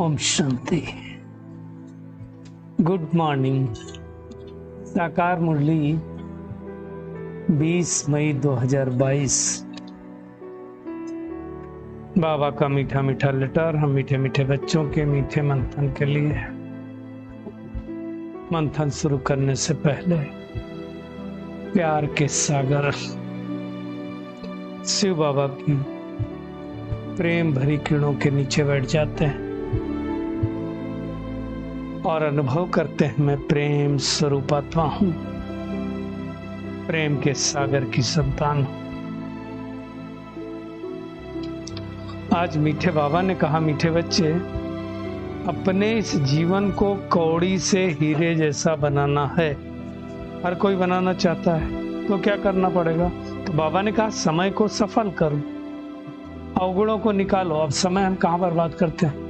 Om Shanti. Good morning. साकार मुरली 20 मई 2022। बाबा का मीठा मीठा लेटर हम मीठे मीठे बच्चों के मीठे मंथन के लिए। मंथन शुरू करने से पहले प्यार के सागर शिव बाबा की प्रेम भरी किरणों के नीचे बैठ जाते हैं और अनुभव करते हैं मैं प्रेम स्वरूपात्मा हूं, प्रेम के सागर की संतान हूं। आज मीठे बाबा ने कहा, मीठे बच्चे, अपने इस जीवन को कौड़ी से हीरे जैसा बनाना है। हर कोई बनाना चाहता है, तो क्या करना पड़ेगा? तो बाबा ने कहा, समय को सफल करो, अवगुणों को निकालो। अब समय हम कहाँ बर्बाद करते हैं?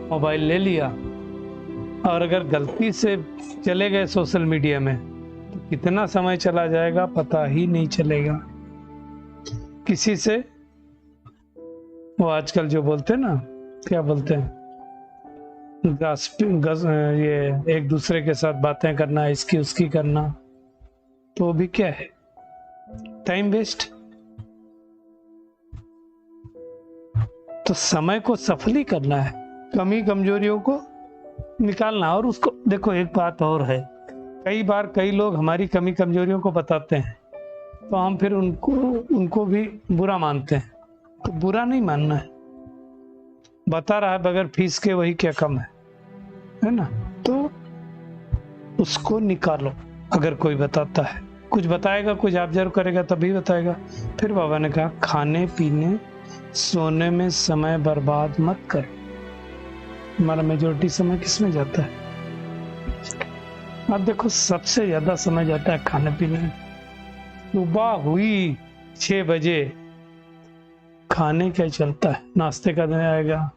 मोबाइल ले लिया और अगर गलती से चले गए सोशल मीडिया में तो कितना समय चला जाएगा पता ही नहीं चलेगा। किसी से वो आजकल जो बोलते हैं ना, क्या बोलते हैं, ये एक दूसरे के साथ बातें करना, इसकी उसकी करना, तो भी क्या है? Time waste. तो समय को सफल ही करना है, कमी कमजोरियों को निकालना। और उसको देखो, एक बात और है, कई बार कई लोग हमारी कमी कमजोरियों को बताते हैं तो हम फिर उनको भी बुरा मानते हैं। तो बुरा नहीं मानना है, बता रहा है बगैर फीस के, वही क्या कम है ना? तो उसको निकालो। अगर कोई बताता है, कुछ बताएगा, कुछ ऑब्जर्व करेगा तभी बताएगा। फिर बाबा ने कहा, खाने पीने सोने में समय बर्बाद मत करो। हमारा मेजोरिटी समय किसमें जाता है? अब देखो, सबसे ज्यादा समय जाता है खाने पीने में। सुबह हुई 6 बजे खाने क्या चलता है? नाश्ते का दिन आएगा,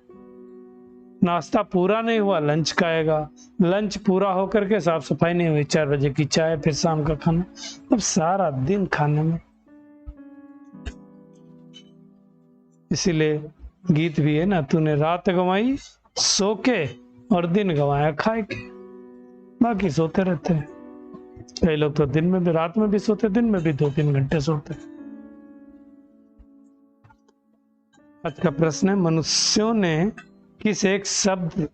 नाश्ता पूरा नहीं हुआ लंच का आएगा, लंच पूरा होकर के साफ सफाई नहीं हुई, 4 बजे की चाय, फिर शाम का खाना। अब सारा दिन खाने में। इसीलिए गीत भी है ना, तूने रात गंवाई सो के और दिन गंवाया खाए के। बाकी सोते रहते हैं। कई लोग तो दिन में भी, रात में भी सोते, दिन में भी 2-3 घंटे सोते। आज का प्रश्न है, मनुष्यों ने किस एक शब्द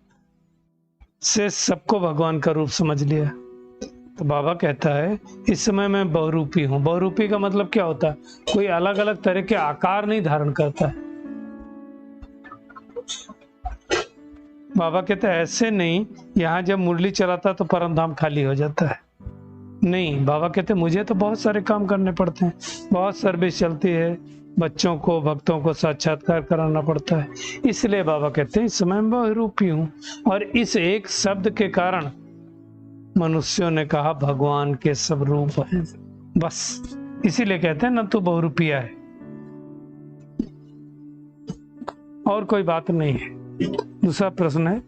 से सबको भगवान का रूप समझ लिया? तो बाबा कहता है, इस समय मैं बहुरूपी हूं। बहुरूपी का मतलब क्या होता है? कोई अलग अलग तरह के आकार नहीं धारण करता है। बाबा कहते हैं, ऐसे नहीं, यहां जब मुरली चलाता तो परम धाम खाली हो जाता है। नहीं, बाबा कहते हैं, मुझे तो बहुत सारे काम करने पड़ते हैं, बहुत सर्विस चलती है, बच्चों को, भक्तों को साक्षात्कार कराना पड़ता है। इसलिए बाबा कहते हैं, इस समय मैं बहुरूपी हूं। और इस एक शब्द के कारण मनुष्यों ने कहा भगवान के सब रूप हैं। बस इसीलिए कहते हैं, न तू बहुरूपिया है, और कोई बात नहीं है। दूसरा प्रश्न है,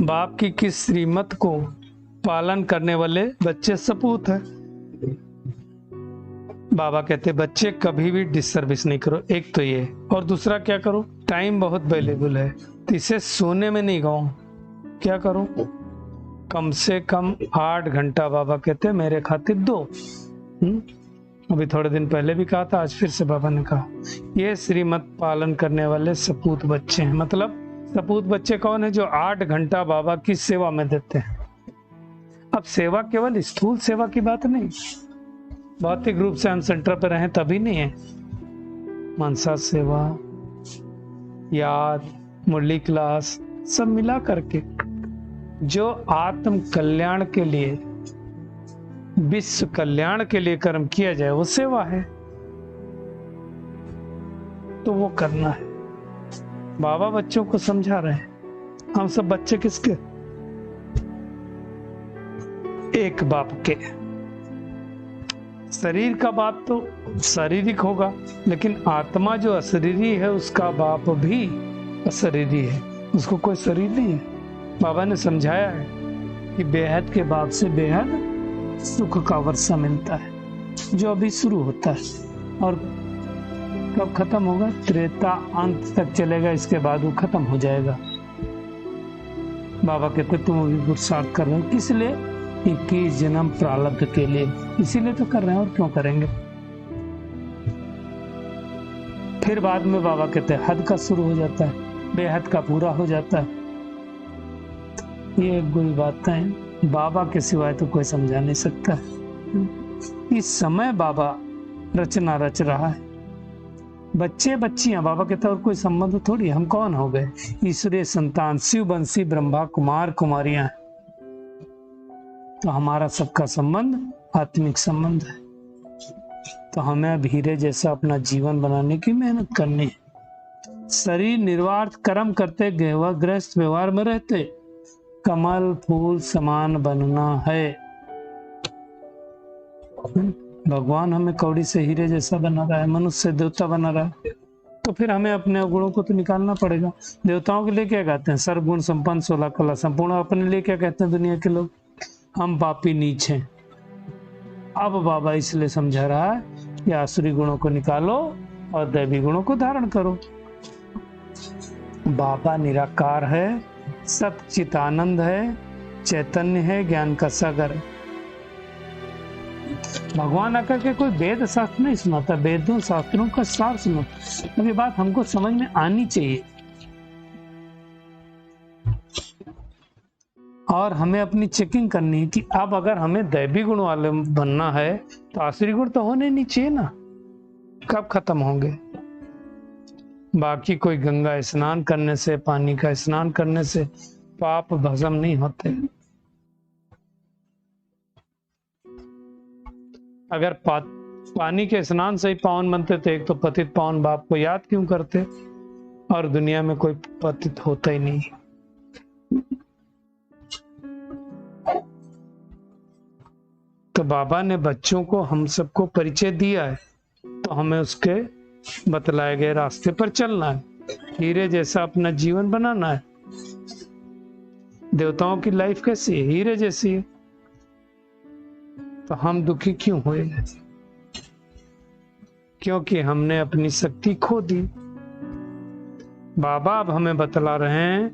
बाप की किस श्रीमत को पालन करने वाले बच्चे सपूत हैं? बाबा कहते, बच्चे कभी भी डिसर्विस नहीं करो, एक तो ये, और दूसरा क्या करो? टाइम बहुत वैल्यूबल है, तो इसे सोने में नहीं गाओ। क्या करो? कम से कम 8 घंटा। बाबा कहते मेरे खातिर दो। अभी थोड़े दिन पहले भी कहा था, आज फिर से बाबा ने कहा, ये श्रीमत पालन करने वाले सपूत बच्चे हैं। मतलब सपूत बच्चे कौन है? जो 8 घंटा बाबा की सेवा में देते हैं। अब सेवा केवल स्थूल सेवा की बात नहीं, भौतिक रूप से हम सेंटर पर रहें तभी नहीं है। मनसा सेवा, याद, मुरली क्लास, सब मिला करके जो आत्म कल्याण के लिए, विश्व कल्याण के लिए कर्म किया जाए, वो सेवा है। तो वो करना है। बाबा बच्चों को समझा रहे हैं। हम सब बच्चे किसके? एक बाप के। शरीर का बाप तो शारीरिक होगा, लेकिन आत्मा जो अशरीरी है, उसका बाप भी अशरीरी है, उसको कोई शरीर नहीं है। बाबा ने समझाया है कि बेहद के बाप से बेहद सुख का वर्षा मिलता है, जो अभी शुरू होता है। और कब खत्म होगा? त्रेता अंत तक चलेगा, इसके बाद वो खत्म हो जाएगा। बाबा कहते तुम अभी पुरुषार्थ कर रहे हो, किस लिए? 21 जन्म प्रारब्ध के लिए, इसीलिए तो कर रहे हैं, और क्यों करेंगे? फिर बाद में बाबा कहते हैं हद का शुरू हो जाता है, बेहद का पूरा हो जाता है। ये कोई बातें हैं बाबा के सिवाय तो कोई समझा नहीं सकता। इस समय बाबा रचना रच रहा है, बच्चे बच्चियां, बाबा कहता है और कोई संबंध थोड़ी, हम कौन हो गए? ईश्वरीय संतान, शिव बंसी ब्रह्मा कुमार कुमारियां, तो हमारा सबका संबंध आत्मिक संबंध है। तो हमें अब हीरे जैसा अपना जीवन बनाने की मेहनत करनी है। शरीर निर्वार्थ कर्म करते, गृहस्थ व्यवहार में रहते, कमल फूल समान बनना है। भगवान हमें कौड़ी से हीरे जैसा बना रहा है, मनुष्य से देवता बना रहा है, तो फिर हमें अपने गुणों को तो निकालना पड़ेगा। देवताओं के लिए क्या कहते हैं? सर्वगुण संपन्न 16 कला संपूर्ण। अपने लिए क्या कहते हैं दुनिया के लोग? हम पापी नीच हैं। अब बाबा इसलिए समझा रहा है कि आसुरी गुणों को निकालो और दैवी गुणों को धारण करो। बाबा निराकार है, सब चितानंद है, चैतन्य है, ज्ञान का सागर है। भगवान आकर के कोई वेद शास्त्र नहीं सुनाता, वेदों शास्त्रों का सार सुनाता। अब ये बात हमको समझ में आनी चाहिए, और हमें अपनी चेकिंग करनी है कि अब अगर हमें दैवी गुण वाले बनना है तो आसुरी गुण तो होने नहीं चाहिए ना। कब खत्म होंगे? बाकी कोई गंगा स्नान करने से, पानी का स्नान करने से पाप भस्म नहीं होते। अगर पानी के स्नान से ही पावन बनते थे, एक तो पतित पावन बाप को याद क्यों करते? और दुनिया में कोई पतित होता ही नहीं। तो बाबा ने बच्चों को, हम सबको परिचय दिया है, तो हमें उसके बतलाए गए रास्ते पर चलना है, हीरे जैसा अपना जीवन बनाना है। देवताओं की लाइफ कैसी है? हीरे जैसी है। तो हम दुखी क्यों हुए? क्योंकि हमने अपनी शक्ति खो दी। बाबा अब हमें बतला रहे हैं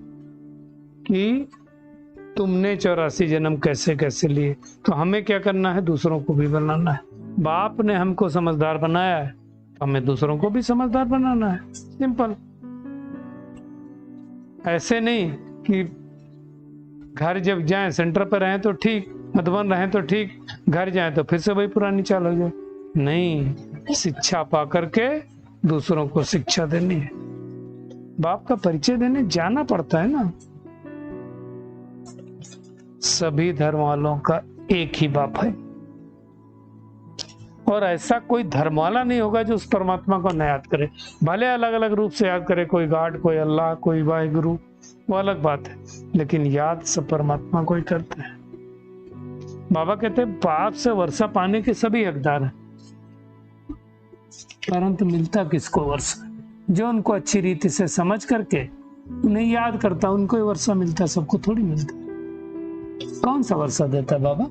कि तुमने 84 जन्म कैसे कैसे लिए, तो हमें क्या करना है? दूसरों को भी बनाना है। बाप ने हमको समझदार बनाया है, तो हमें दूसरों को भी समझदार बनाना है। सिंपल। ऐसे नहीं कि घर जब जाएं सेंटर पर रहें तो ठीक, मधुबन रहें तो ठीक, घर जाएं तो फिर से वही पुरानी चाल हो जाए। नहीं, शिक्षा पा करके दूसरों को शिक्षा देनी है। बाप का परिचय देने जाना पड़ता है ना। सभी धर्म वालों का एक ही बाप है, और ऐसा कोई धर्म वाला नहीं होगा जो उस परमात्मा को न याद करे। भले अलग अलग रूप से याद करे, कोई गॉड, कोई अल्लाह, कोई वाहिगुरु, वो अलग बात है, लेकिन याद सब परमात्मा को ही करते हैं। बाबा कहते हैं बाप से वर्षा पाने के सभी हकदार हैं, परंतु मिलता किसको वर्षा? जो उनको अच्छी रीति से समझ करके उन्हें याद करता, उनको ही वर्षा मिलता, सबको थोड़ी मिलता। कौन सा वर्षा देता है बाबा?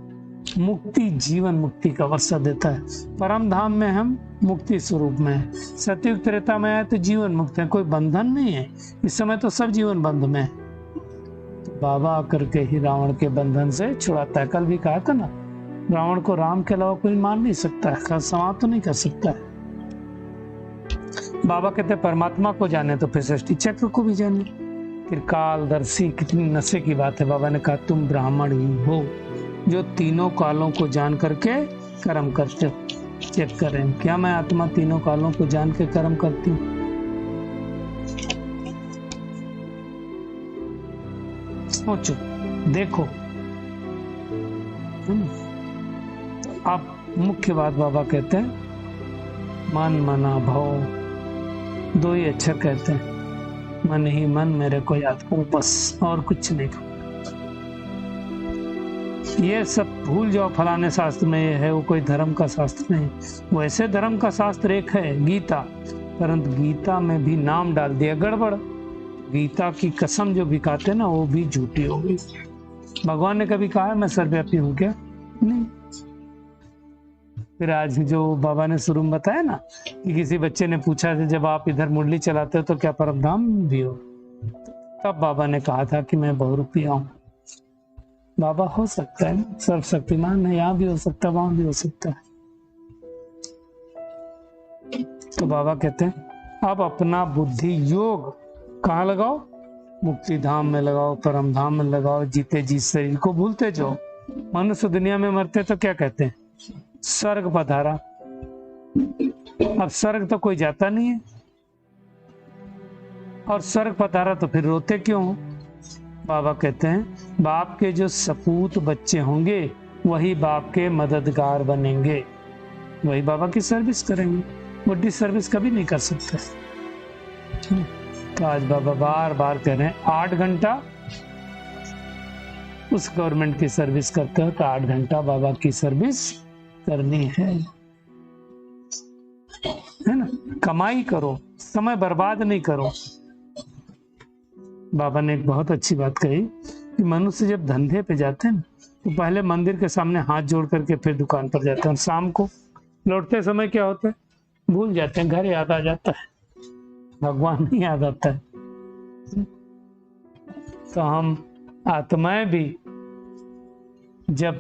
मुक्ति, जीवन मुक्ति का वर्षा देता है। परम धाम में हम मुक्ति स्वरूप में है। सतयुग त्रेता में है तो जीवन मुक्त है, कोई बंधन नहीं है। इस समय तो सब जीवन बंध में है। तो बाबा आकर के ही रावण के बंधन से छुड़ाता है। कल भी कहा था ना, रावण को राम के अलावा कोई मार नहीं सकता है, समाप्त तो नहीं कर सकता है। बाबा कहते परमात्मा को जाने तो फिर सृष्टि चक्र को भी जाने। फिर कालदर्शी, कितनी नशे की बात है। बाबा ने कहा तुम ब्राह्मण ही हो जो तीनों कालों को जान करके कर्म करते हो। चेक करें, क्या मैं आत्मा तीनों कालों को जान के कर्म करती हूँ? सोचो, देखो। अब मुख्य बात बाबा कहते हैं मन मना भाव, दो ही अक्षर कहते हैं, मन ही मन मेरे को याद करो, बस और कुछ नहीं करो। ये सब भूल जाओ, फलाने शास्त्र में ये है, वो कोई धर्म का शास्त्र नहीं। वैसे धर्म का शास्त्र एक है गीता, परंतु गीता में भी नाम डाल दिया गड़बड़। गीता की कसम जो भी खाते ना, वो भी झूठी हो गई। भगवान ने कभी कहा है मैं सर्वव्यापी हूं क्या? नहीं। फिर आज जो बाबा ने शुरू में बताया ना कि किसी बच्चे ने पूछा था जब आप इधर मुरली चलाते हो तो क्या परमधाम भी हो, तब बाबा ने कहा था कि मैं बहुरूपिया हूँ। बाबा हो सकता है, सर्वशक्तिमान है, यहाँ भी हो सकता है वहां भी हो सकता है। तो बाबा कहते हैं अब अपना बुद्धि योग कहाँ लगाओ, मुक्ति धाम में लगाओ, परम धाम में लगाओ, जीते जी शरीर को भूलते जाओ। मनुष्य दुनिया में मरते तो क्या कहते हैं, स्वर्ग पधारा। अब स्वर्ग तो कोई जाता नहीं है, और स्वर्ग पधारा तो फिर रोते क्यों हो? बाबा कहते हैं बाप के जो सपूत बच्चे होंगे वही बाप के मददगार बनेंगे, वही बाबा की सर्विस करेंगे, वो डिसर्विस कभी नहीं कर सकते। तो आज बाबा बार बार कह रहे हैं 8 घंटा उस गवर्नमेंट की सर्विस करते हो तो 8 घंटा बाबा की सर्विस करनी है ना। कमाई करो, समय बर्बाद नहीं करो। बाबा ने एक बहुत अच्छी बात कही कि मनुष्य जब धंधे पे जाते हैं तो पहले मंदिर के सामने हाथ जोड़ करके फिर दुकान पर जाते हैं, शाम को लौटते समय क्या होता है, भूल जाते हैं, घर याद आ जाता है, भगवान नहीं याद आता है। तो हम आत्माएं भी जब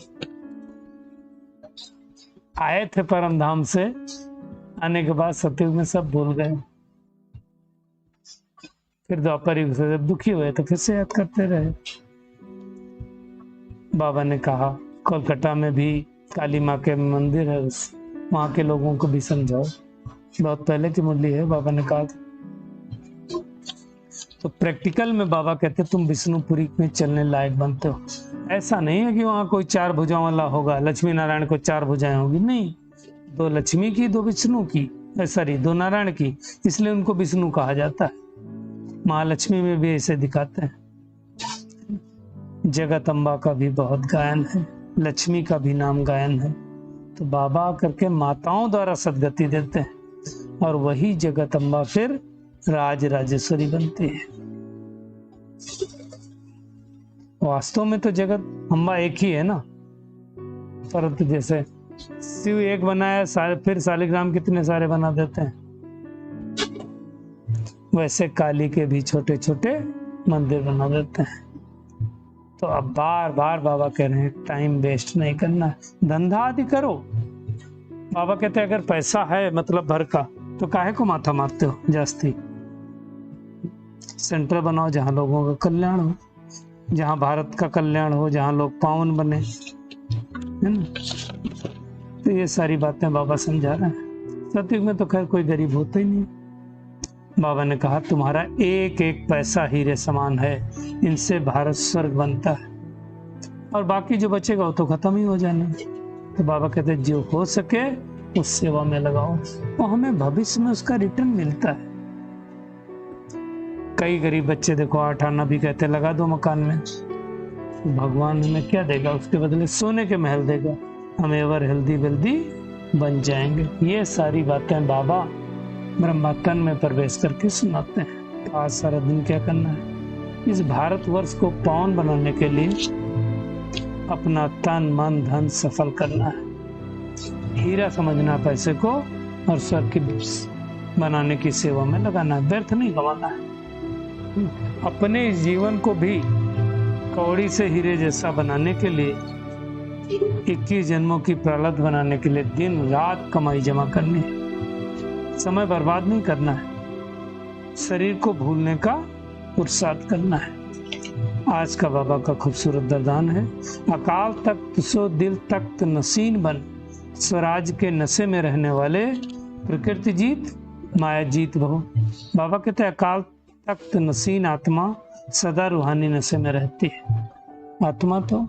आए थे परम धाम से, आने के बाद सतयुग में सब भूल गए, फिर द्वापर युग से जब दुखी हुए तो फिर से याद करते रहे। बाबा ने कहा कोलकाता में भी काली माँ के मंदिर है, उस वहां के लोगों को भी समझाओ, बहुत पहले की मुरली है, बाबा ने कहा। तो प्रैक्टिकल में बाबा कहते तुम विष्णुपुरी में चलने लायक बनते हो। ऐसा नहीं है कि वहां कोई 4 भुजाओं वाला होगा, लक्ष्मी नारायण को 4 भुजाएं होगी, नहीं, 2 लक्ष्मी की 2 विष्णु की, सॉरी 2 नारायण की, इसलिए उनको विष्णु कहा जाता है। महालक्ष्मी में भी ऐसे दिखाते हैं। जगत अम्बा का भी बहुत गायन है, लक्ष्मी का भी नाम गायन है। तो बाबा करके माताओं द्वारा सदगति देते हैं और वही जगत अम्बा फिर राज राजेश्वरी बनती है। वास्तव में तो जगत अम्बा एक ही है ना, परंतु जैसे शिव एक बनाया फिर शालिग्राम कितने सारे बना देते हैं, वैसे काली के भी छोटे छोटे मंदिर बना देते हैं। तो अब बार बार बाबा कह रहे हैं टाइम वेस्ट नहीं करना, धंधा आदि करो। बाबा कहते हैं अगर पैसा है मतलब भर का तो काहे को माथा मारते हो जास्ती। सेंटर बनाओ जहां लोगों का कल्याण हो, जहां भारत का कल्याण हो, जहां लोग पावन बने, है ना। तो ये सारी बातें बाबा समझा रहे हैं। सतयुग में तो खैर कोई गरीब होता ही नहीं। बाबा ने कहा तुम्हारा एक एक पैसा हीरे समान है, इनसे भारत स्वर्ग बनता है, और बाकी जो बचेगा वो तो खत्म ही हो जाना। तो बाबा कहते हैं जो हो सके उस सेवा में लगाओ, और हमें भविष्य में उसका रिटर्न मिलता है। कई गरीब बच्चे देखो 8 आना भी कहते लगा दो मकान में, भगवान हमें क्या देगा, उसके बदले सोने के महल देगा, हम एवर हेल्दी वेल्दी बन जाएंगे। ये सारी बातें बाबा ब्रह्मातन में प्रवेश करके सुनाते हैं। तो आज सारा दिन क्या करना है, इस भारतवर्ष को पावन बनाने के लिए अपना तन मन धन सफल करना है, हीरा समझना पैसे को, और स्वर्ग की बनाने की सेवा में लगाना है, व्यर्थ नहीं गंवाना है। अपने जीवन को भी कौड़ी से हीरे जैसा बनाने के लिए, 21 जन्मों की प्रारब्ध बनाने के लिए दिन रात कमाई जमा करनी है, समय बर्बाद नहीं करना है, शरीर को भूलने का पुरुषार्थ करना है। आज का बाबा का खूबसूरत दरदान है, अकाल तख्त सो दिल तख्त नसीन बन, स्वराज के नशे में रहने वाले प्रकृति जीत माया जीत बहु। बाबा कहते हैं अकाल तख्त नसीन आत्मा सदा रूहानी नशे में रहती है। आत्मा तो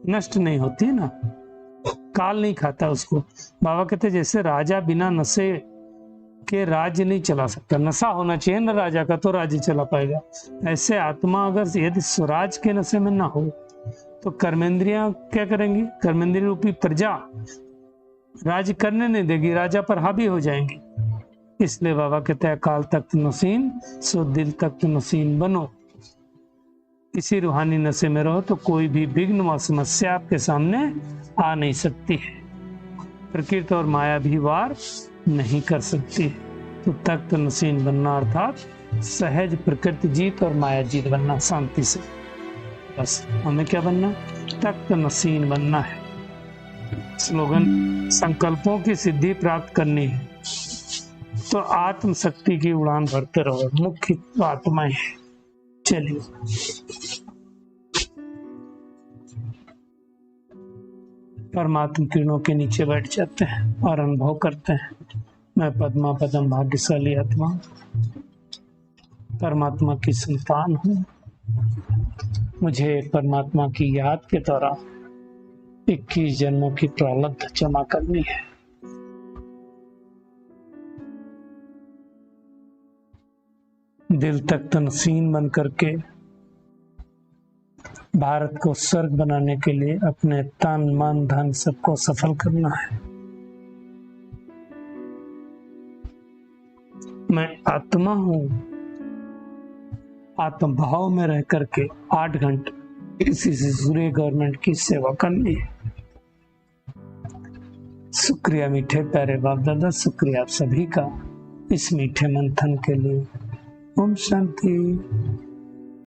नष्ट नहीं होती ना, काल नहीं खाता उसको। बाबा कहते जैसे राजा बिना नशे के राज्य नहीं चला सकता, नशा होना चाहिए ना राजा का तो राज्य चला पाएगा, ऐसे आत्मा अगर यदि स्वराज के नशे में ना हो तो कर्मेंद्रियां क्या करेंगी, कर्मेंद्रिय रूपी प्रजा राज्य करने नहीं देगी, राजा पर हावी हो जाएंगी। इसलिए बाबा कहते हैं काल तख्त नसीन सो दिल तख्त नसीन बनो। इसी रूहानी नशे में रहो तो कोई भी विघ्न व समस्या आपके सामने आ नहीं सकती है। प्रकृति और माया भी वार नहीं कर सकती। तो तख्त नसीन बनना अर्थात सहज प्रकृति जीत और माया जीत बनना, शांति से। बस हमें क्या बनना? तख्त नसीन बनना है। स्लोगन: संकल्पों की सिद्धि प्राप्त करनी है तो आत्म शक्ति की उड़ान भरते रहो, मुख्य आत्माएं है। चलिए परमात्मा किरणों के नीचे बैठ जाते हैं और अनुभव करते हैं, मैं पद्मा पदम भाग्यशाली आत्मा, परमात्मा की संतान हूँ। मुझे परमात्मा की याद के दौरान 21 जन्मों की प्रारब्ध जमा करनी है। दिल तक तनसीन बन करके भारत को स्वर्ग बनाने के लिए अपने तन मन धन सबको सफल करना है। मैं आत्मा हूं, आत्म भाव में रह करके 8 घंटे इसी से सूर्य गवर्नमेंट की सेवा करनी है। शुक्रिया मीठे प्यारे बाप दादा, शुक्रिया आप सभी का इस मीठे मंथन के लिए। ओम शांति।